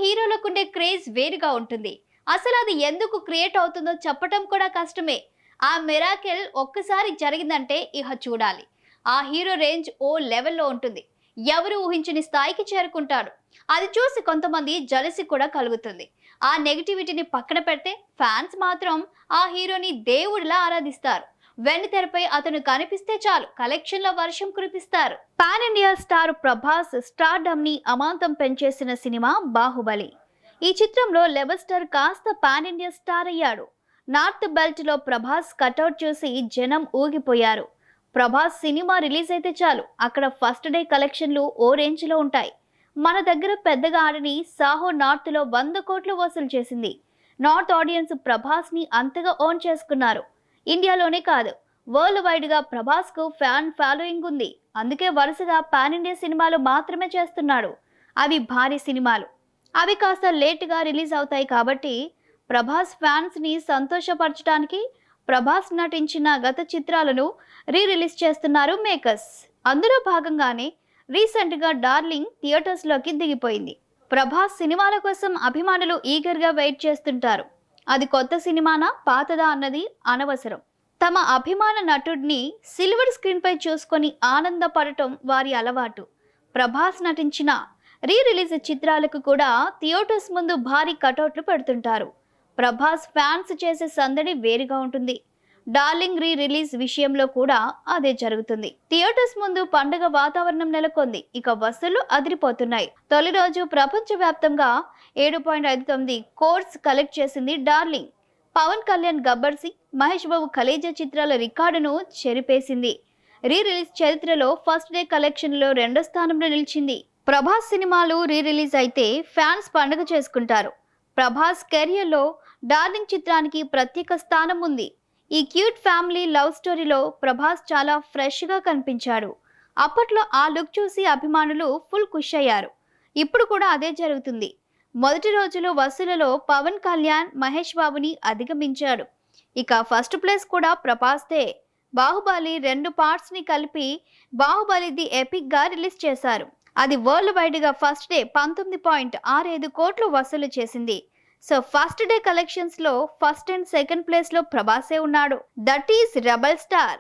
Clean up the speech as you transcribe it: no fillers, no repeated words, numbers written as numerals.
హీరోలకుండే craze వేరుగా ఉంటుంది. అసలు అది ఎందుకు క్రియేట్ అవుతుందో చెప్పటం కూడా కష్టమే. ఆ మిరాకిల్ ఒక్కసారి జరిగిందంటే ఇహ చూడాలి. ఆ హీరో రేంజ్ ఓ లెవెల్‌లో ఉంటుంది. ఎవరు ఊహించని స్థాయికి చేరుకుంటాడు. అది చూసి కొంతమంది జలసి కూడా కలుగుతుంది. ఆ నెగటివిటీని పక్కన పెడితే ఫ్యాన్స్ మాత్రం ఆ హీరోని దేవుడిలా ఆరాధిస్తారు. వెండితెరపై అతను కనిపిస్తే చాలు కలెక్షన్ల వర్షం కురిపిస్తారు. Pan India star Prabhas stardom ని అమాంతం పెంచేసిన సినిమా బాహుబలి. ఈ చిత్రంలో లెవెల్ స్టార్ కాస్త పాన్ ఇండియా స్టార్ అయ్యాడు. నార్త్ బెల్ట్ లో ప్రభాస్ కటౌట్ చూసి జనం ఊగిపోయారు. ప్రభాస్ సినిమా రిలీజ్ అయితే చాలు అక్కడ ఫస్ట్ డే కలెక్షన్లు ఓ రేంజ్ లో ఉంటాయి. మన దగ్గర పెద్దగా ఆడని సాహో నార్త్ లో 100 కోట్లు వసూలు చేసింది. నార్త్ ఆడియన్స్ ప్రభాస్ ని అంతగా ఓన్ చేసుకున్నారు. ఇండియాలోనే కాదు, వరల్డ్ వైడ్ గా ప్రభాస్ కు ఫ్యాన్ ఫాలోయింగ్ ఉంది. అందుకే వరుసగా పాన్ ఇండియా సినిమాలు మాత్రమే చేస్తున్నాడు. అవి భారీ సినిమాలు. అవి కాస్త లేటుగా రిలీజ్ అవుతాయి కాబట్టి ప్రభాస్ ఫ్యాన్స్ ని సంతోషపరచడానికి ప్రభాస్ నటించిన గత చిత్రాలను రిలీజ్ చేస్తున్నారు మేకర్స్. అందులో భాగంగానే రీసెంట్ గా డార్లింగ్ థియేటర్స్ లోకి దిగిపోయింది. ప్రభాస్ సినిమాల కోసం అభిమానులు ఈగర్ గా వెయిట్ చేస్తుంటారు. అది కొత్త సినిమానా పాతదా అన్నది అనవసరం. తమ అభిమాన నటుడిని సిల్వర్ స్క్రీన్ పై చూసుకొని ఆనందపడటం వారి అలవాటు. ప్రభాస్ నటించిన రిలీజ్ చిత్రాలకు కూడా థియేటర్స్ ముందు భారీ కటౌట్లు పెడుతుంటారు. ప్రభాస్ ఫ్యాన్స్ చేసే సందడి వేరుగా ఉంటుంది. డార్లింగ్ రిలీజ్ విషయంలో కూడా అదే జరుగుతుంది. థియేటర్స్ ముందు పండుగ వాతావరణం నెలకొంది. ఇక వసూళ్లు అదిరిపోతున్నాయి. తొలి రోజు ప్రపంచవ్యాప్తంగా 7.59 కోర్స్ కలెక్ట్ చేసింది డార్లింగ్. పవన్ కళ్యాణ్ గబ్బర్ సింగ్, మహేష్ బాబు కలేజా చిత్రాల రికార్డును చెరిపేసింది. రిలీజ్ చరిత్రలో ఫస్ట్ డే కలెక్షన్ లో 2వ స్థానంలో నిలిచింది. ప్రభాస్ సినిమాలు రిలీజ్ అయితే ఫ్యాన్స్ పండుగ చేసుకుంటారు. ప్రభాస్ కెరియర్ లో డార్లింగ్ చిత్రానికి ప్రత్యేక స్థానం ఉంది. ఈ క్యూట్ ఫ్యామిలీ లవ్ స్టోరీలో ప్రభాస్ చాలా ఫ్రెష్ గా కనిపించాడు. అప్పట్లో ఆ లుక్ చూసి అభిమానులు ఫుల్ ఖుష్ అయ్యారు. ఇప్పుడు కూడా అదే జరుగుతుంది. మొదటి రోజులో వసూళ్లలో పవన్ కళ్యాణ్ మహేష్ బాబుని అధిగమించాడు. ఇక ఫస్ట్ ప్లేస్ కూడా ప్రభాస్దే. బాహుబలి 2 పార్ట్స్ ని కలిపి బాహుబలి ది ఎపిక్ గా రిలీజ్ చేశారు. అది వరల్డ్ వైడ్ గా ఫస్ట్ డే 19.65 కోట్లు వసూలు చేసింది. సో ఫస్ట్ డే కలెక్షన్స్ లో ఫస్ట్ అండ్ సెకండ్ ప్లేస్ లో ప్రభాసే ఉన్నాడు. That is rebel star.